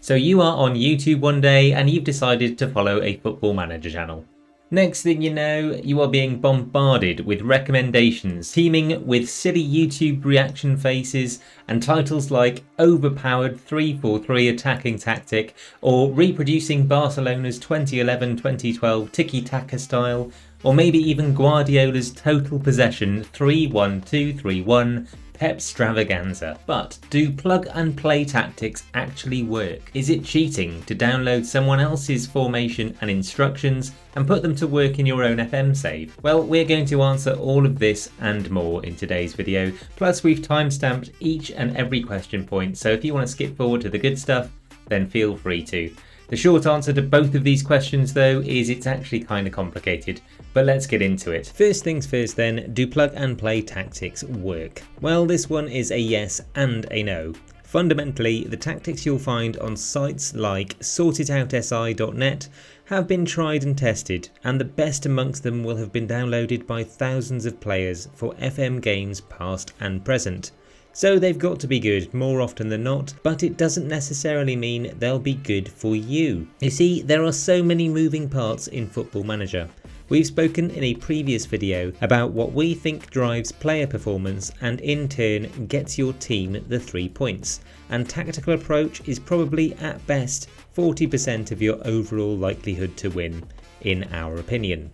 So you are on YouTube one day and you've decided to follow a Football Manager channel. Next thing you know, you are being bombarded with recommendations teeming with silly YouTube reaction faces and titles like overpowered 3-4-3 attacking tactic or reproducing Barcelona's 2011-2012 tiki-taka style, or maybe even Guardiola's total possession 3-1-2-3-1 Pep Stravaganza. But do plug and play tactics actually work? Is it cheating to download someone else's formation and instructions and put them to work in your own FM save? Well, we're going to answer all of this and more in today's video. Plus we've timestamped each and every question point, so if you want to skip forward to the good stuff, then feel free to. The short answer to both of these questions though is it's actually kind of complicated, but let's get into it. First things first then, do plug and play tactics work? Well, this one is a yes and a no. Fundamentally, the tactics you'll find on sites like sortitoutsI.net have been tried and tested, and the best amongst them will have been downloaded by thousands of players for FM games past and present. So they've got to be good more often than not, but it doesn't necessarily mean they'll be good for you. You see, there are so many moving parts in Football Manager. We've spoken in a previous video about what we think drives player performance and in turn gets your team the 3 points, and tactical approach is probably at best 40% of your overall likelihood to win, in our opinion.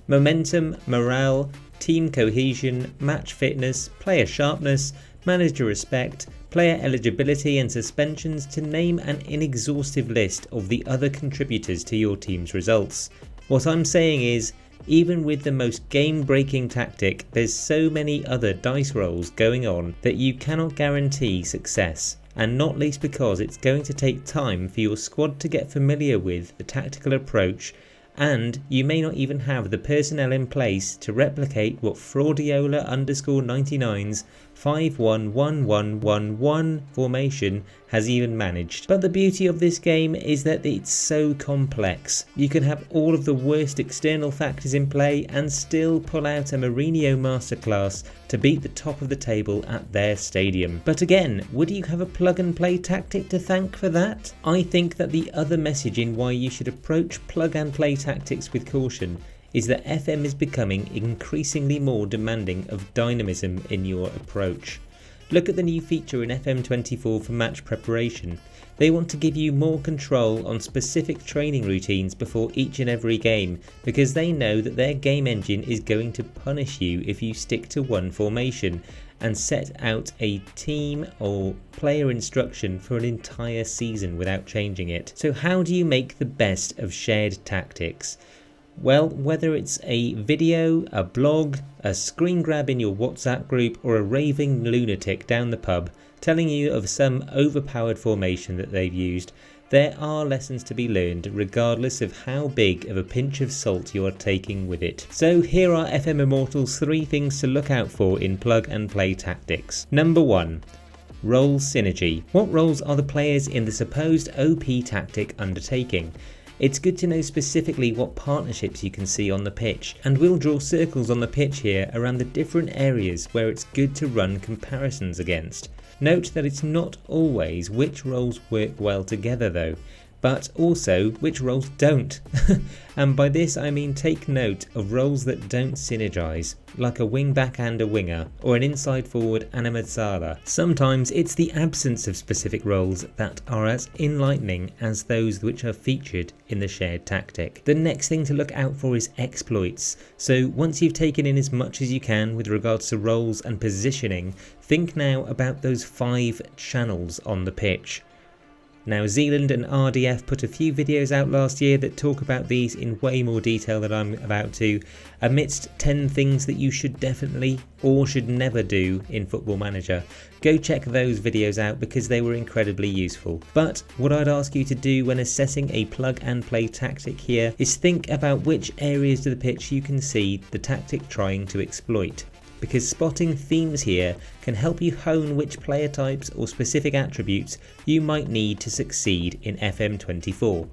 Momentum, morale, team cohesion, match fitness, player sharpness, manager respect, player eligibility and suspensions, to name an inexhaustive list of the other contributors to your team's results. What I'm saying is, even with the most game-breaking tactic, there's so many other dice rolls going on that you cannot guarantee success, and not least because it's going to take time for your squad to get familiar with the tactical approach, and you may not even have the personnel in place to replicate what Fraudiola_99's 5-1-1-1-1-1 formation has even managed. But the beauty of this game is that it's so complex. You can have all of the worst external factors in play and still pull out a Mourinho masterclass to beat the top of the table at their stadium. But again, would you have a plug and play tactic to thank for that? I think that the other message in why you should approach plug and play tactics with caution is that FM is becoming increasingly more demanding of dynamism in your approach. Look at the new feature in FM24 for match preparation. They want to give you more control on specific training routines before each and every game, because they know that their game engine is going to punish you if you stick to one formation and set out a team or player instruction for an entire season without changing it. So how do you make the best of shared tactics? Well, whether it's a video, a blog, a screen grab in your WhatsApp group, or a raving lunatic down the pub telling you of some overpowered formation that they've used, there are lessons to be learned regardless of how big of a pinch of salt you are taking with it. So here are FM Immortal's 3 things to look out for in plug and play tactics. Number 1. Role synergy. What roles are the players in the supposed OP tactic undertaking? It's good to know specifically what partnerships you can see on the pitch, and we'll draw circles on the pitch here around the different areas where it's good to run comparisons against. Note that it's not always which roles work well together though, but also which roles don't. And by this I mean take note of roles that don't synergize, like a wing back and a winger, or an inside forward and a mezzala. Sometimes it's the absence of specific roles that are as enlightening as those which are featured in the shared tactic. The next thing to look out for is exploits. So once you've taken in as much as you can with regards to roles and positioning, think now about those 5 channels on the pitch. Now, Zealand and RDF put a few videos out last year that talk about these in way more detail than I'm about to, amidst 10 things that you should definitely or should never do in Football Manager. Go check those videos out because they were incredibly useful. But what I'd ask you to do when assessing a plug and play tactic here is think about which areas of the pitch you can see the tactic trying to exploit, because spotting themes here can help you hone which player types or specific attributes you might need to succeed in FM24.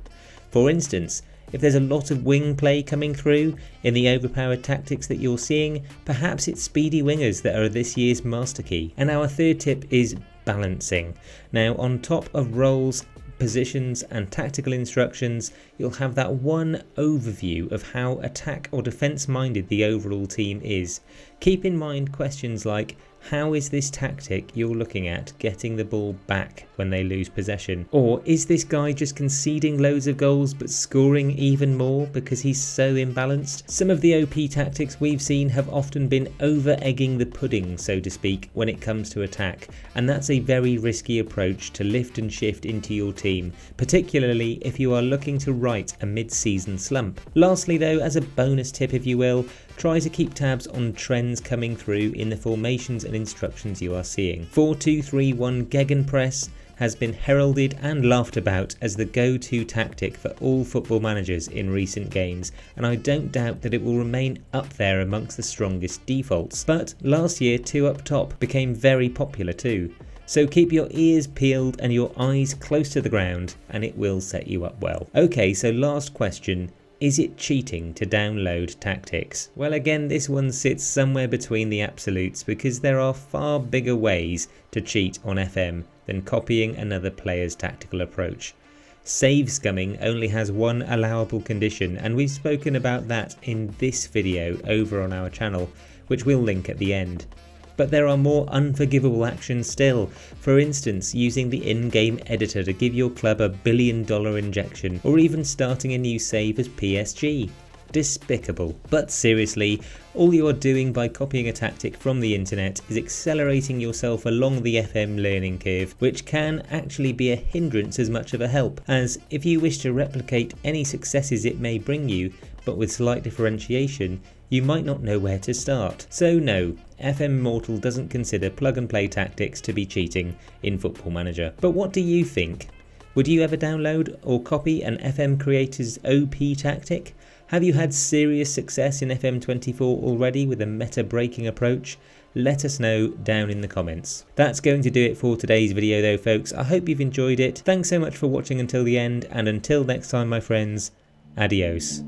For instance, if there's a lot of wing play coming through in the overpowered tactics that you're seeing, perhaps it's speedy wingers that are this year's master key. And our third tip is balancing. Now, on top of roles, positions and tactical instructions, you'll have that one overview of how attack or defence minded the overall team is. Keep in mind questions like, how is this tactic you're looking at getting the ball back when they lose possession? Or is this guy just conceding loads of goals but scoring even more because he's so imbalanced? Some of the OP tactics we've seen have often been over-egging the pudding, so to speak, when it comes to attack, and that's a very risky approach to lift and shift into your team, particularly if you are looking to right a mid-season slump. Lastly though, as a bonus tip if you will, try to keep tabs on trends coming through in the formations and instructions you are seeing. 4-2-3-1 Gegenpress has been heralded and laughed about as the go-to tactic for all football managers in recent games, and I don't doubt that it will remain up there amongst the strongest defaults. But last year 2 up top became very popular too. So keep your ears peeled and your eyes close to the ground and it will set you up well. Okay, so last question. Is it cheating to download tactics? Well, again, this one sits somewhere between the absolutes because there are far bigger ways to cheat on FM than copying another player's tactical approach. Save scumming only has one allowable condition, and we've spoken about that in this video over on our channel, which we'll link at the end. But there are more unforgivable actions still, for instance using the in-game editor to give your club a $1 billion injection, or even starting a new save as PSG. Despicable. But seriously, all you are doing by copying a tactic from the internet is accelerating yourself along the FM learning curve, which can actually be a hindrance as much of a help, as if you wish to replicate any successes it may bring you, but with slight differentiation, you might not know where to start. So no, FM Immortal doesn't consider plug and play tactics to be cheating in Football Manager. But what do you think? Would you ever download or copy an FM creator's OP tactic? Have you had serious success in FM24 already with a meta-breaking approach? Let us know down in the comments. That's going to do it for today's video though, folks. I hope you've enjoyed it. Thanks so much for watching until the end, and until next time my friends, adios.